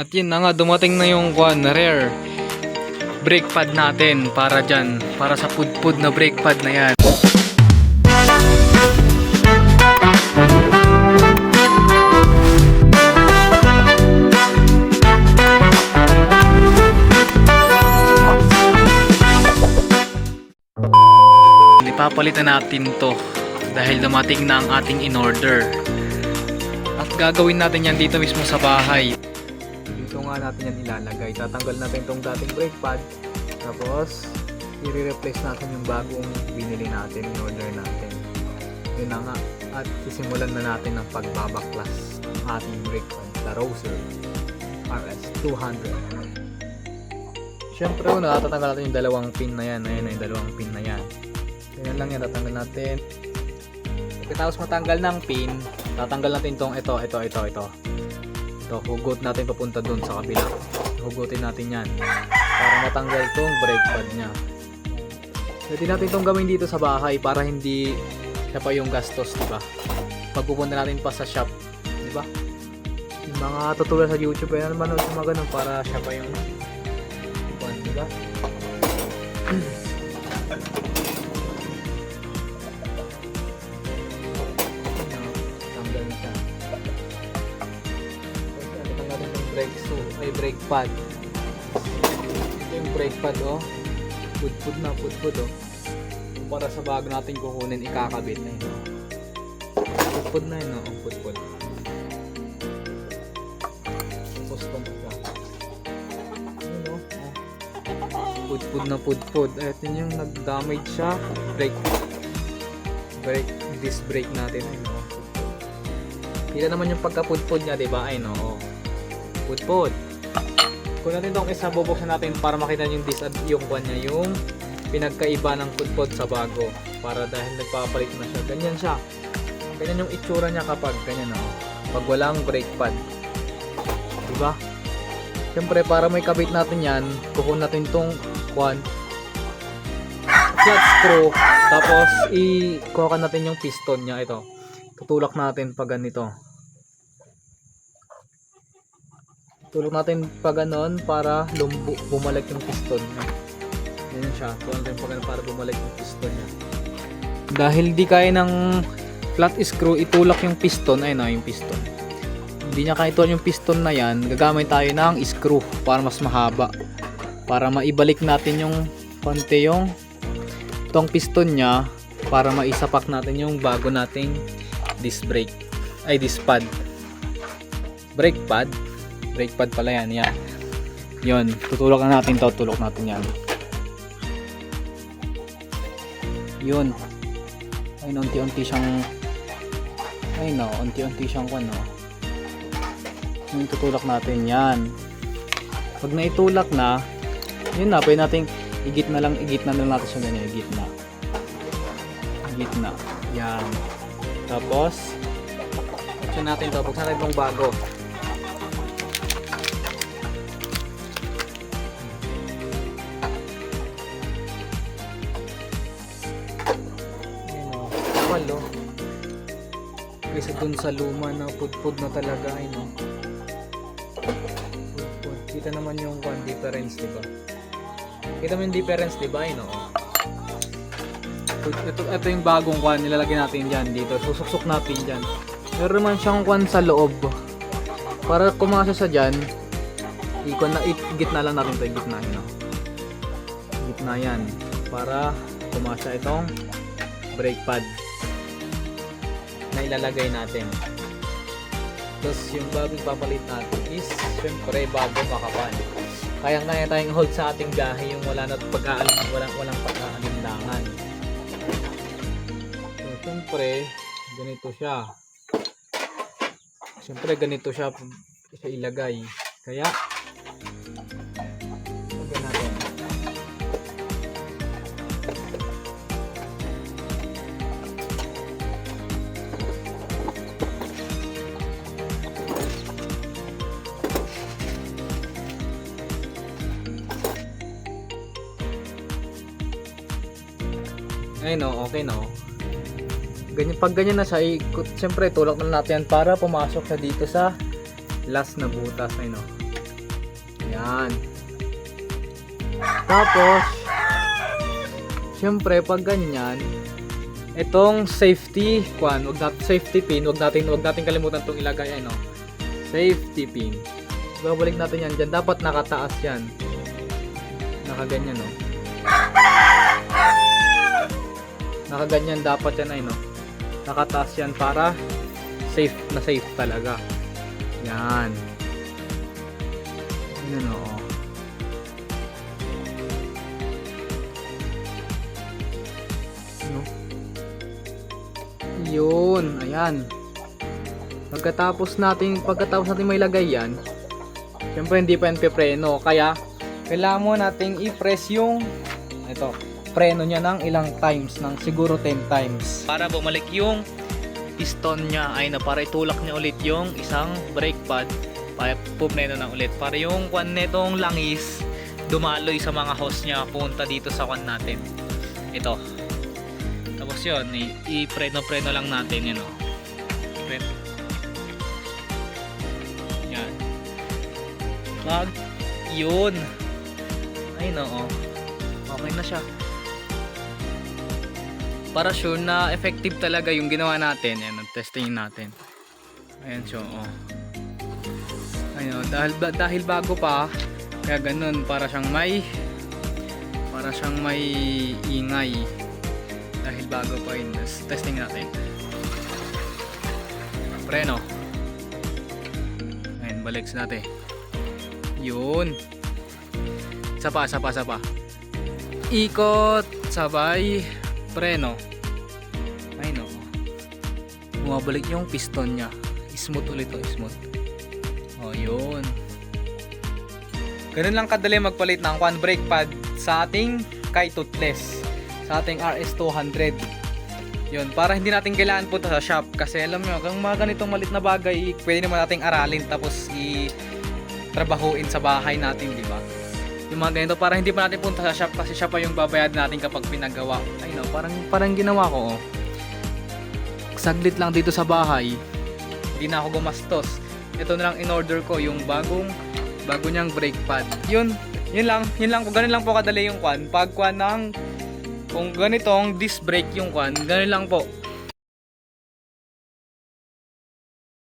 At yun na nga, dumating na yung rare brake pad natin para dyan, para sa pudpud na brake pad na yan. Ipapalitan natin to dahil dumating na ang ating in-order. At gagawin natin yan dito mismo sa bahay. Dito nga natin yan ilalagay. Tatanggal natin itong dating brake pad. Tapos, i-replace natin yung bagong binili natin, in-order natin. Yun na nga. At sisimulan na natin ang pagbabaklas ng ating brake pad, the Roser RS200. Siyempre, tatanggal natin yung dalawang pin na yan. Ayan na yung dalawang pin na yan. Ganyan lang yan, tatanggal natin. Pagkatapos matanggal ng pin, tatanggal natin itong ito. Ito, hugot natin papunta dun sa kabila. Hugutin natin yan para matanggal itong brake pad nya. Pwede natin itong gawin dito sa bahay para hindi siya pa yung gastos, diba? Pagpupunta natin pa sa shop, diba? Yung mga tutorial sa YouTube, yan naman yung mga ganun para siya pa yung diba? Brake pad. Ito yung brake pad, oh. Pudpud oh. Para sa bago natin kukunin, ikakabit na yun. Pudpud na yun, oh. Pudpud. Tapos siya. Ayun, oh. Pudpud na pudpud. Ito yung nag-damage siya. Disc brake natin. Ayun, oh. Kita naman yung pagka-pudpud niya, diba? Ayun, oh. Pudpud. Kung natin itong isa, bubuksan natin para makita yung yung kanya, yung pinagkaiba ng pudpud sa bago. Para dahil nagpapalit na siya. Ganyan siya. Ganyan yung itsura niya kapag ganyan, oh. Pag walang brake pad. Diba? Siyempre, para may kabit natin yan, kukunin natin itong flat screw. Tapos, ikuha natin yung piston niya. Ito. Tutulak natin pag ganito. Tulok natin pa ganon para bumalik yung piston niya. Ganyan siya. Tulok natin pa ganon para bumalik yung piston niya. Dahil di kaya ng flat screw itulak yung piston, ayun na yung piston. Hindi niya kaya itulak yung piston na yan, gagamit tayo ng screw para mas mahaba. Para maibalik natin yung konti yung itong piston niya para maisapak natin yung bago nating disc brake. Ay, disc pad. Brake pad. Brake pad pala yan, yan. Yun, tutulok na natin to, tulok natin yan. Yun. Ayun, unti-unti siyang unti-unti siyang Yung tutulak natin yan. Pag naitulak na, yun na, pwede natin igitna lang natin siya ganyan, igitna. Yan. Tapos, buksan natin to, buksan natin itong bago. Kasi dun sa luma na pudpud na talaga, no? Pudpud. Kita naman yung difference, diba? Kita mo yung difference, diba? No? Ito yung bagong nilalagay natin dyan dito. Susuksok natin dyan. Meron naman siyang sa loob. Para kumasa sa dyan, igitna lang natin ito. Igitna, no? Igitna yan. Para kumasa itong brake pad na ilalagay natin. Tapos yung bagong papalit natin is syempre bago makapal. Kaya tayong hold sa ating gahe yung walang pag-aalinlangan. So, syempre ganito siya ilagay. Kaya lagyan natin. Ay no, okay no. Pag ganyan na siya, siyempre tulak na natin yan para pumasok siya dito sa last na butas. Ay no. Yan. Tapos, syempre pag ganyan, itong safety safety pin, wag natin kalimutan tong ilagay, ano. Safety pin. Babalik natin yan dyan. Dapat nakataas yan. Nakaganyan, no. Nakaganyan dapat yan, ay, no. Nakataas yan para safe na safe talaga. Yan. Yan, no. Yun, ayan. Pagkatapos natin may lagay yan, syempre hindi pa yan pipreno, kaya kailangan mo nating i-press yung preno niya ng ilang times, ng siguro 10 times para bumalik yung piston niya, ay na para itulak niya ulit yung isang brake pad, para pupreno na ulit, para yung kwan netong langis dumaloy sa mga hose niya punta dito sa kwan natin. Ito. Tapos yun, i-preno lang natin, yun, o. Yan. Yun. Ay, no, okay na siya. Para sure na effective talaga yung ginawa natin, yan, testing natin. Ayan siya, ayun, dahil bago pa, kaya ganun, para siyang may ingay. Dahil bago pa yun, testing natin. Preno. Ayan, balik natin. Yun. Sapa. Ikot, sabay, preno. Ayun, no. Bumabalik yung piston niya. Smooth ulit, smooth. Yun. Ganun lang kadali magpalit ng brake pad sa ating Kai Toothless, sa ating RS200. Yun, para hindi natin kailangan punta sa shop, kasi alam nyo, kung mga ganitong malit na bagay, pwede naman nating aralin tapos trabahuin sa bahay natin, di ba? Yung mga ganito, para hindi pa natin punta sa shop, kasi siya pa yung babayad natin kapag pinagawa. Ay, no, parang ginawa ko, saglit lang dito sa bahay, hindi na ako gumastos. Ito na lang in order ko, yung bago niyang brake pad. Yun lang, kung ganun lang po kadali yung kwan. Pag kwan ng, kung ganitong disc brake yung kwan, ganun lang po.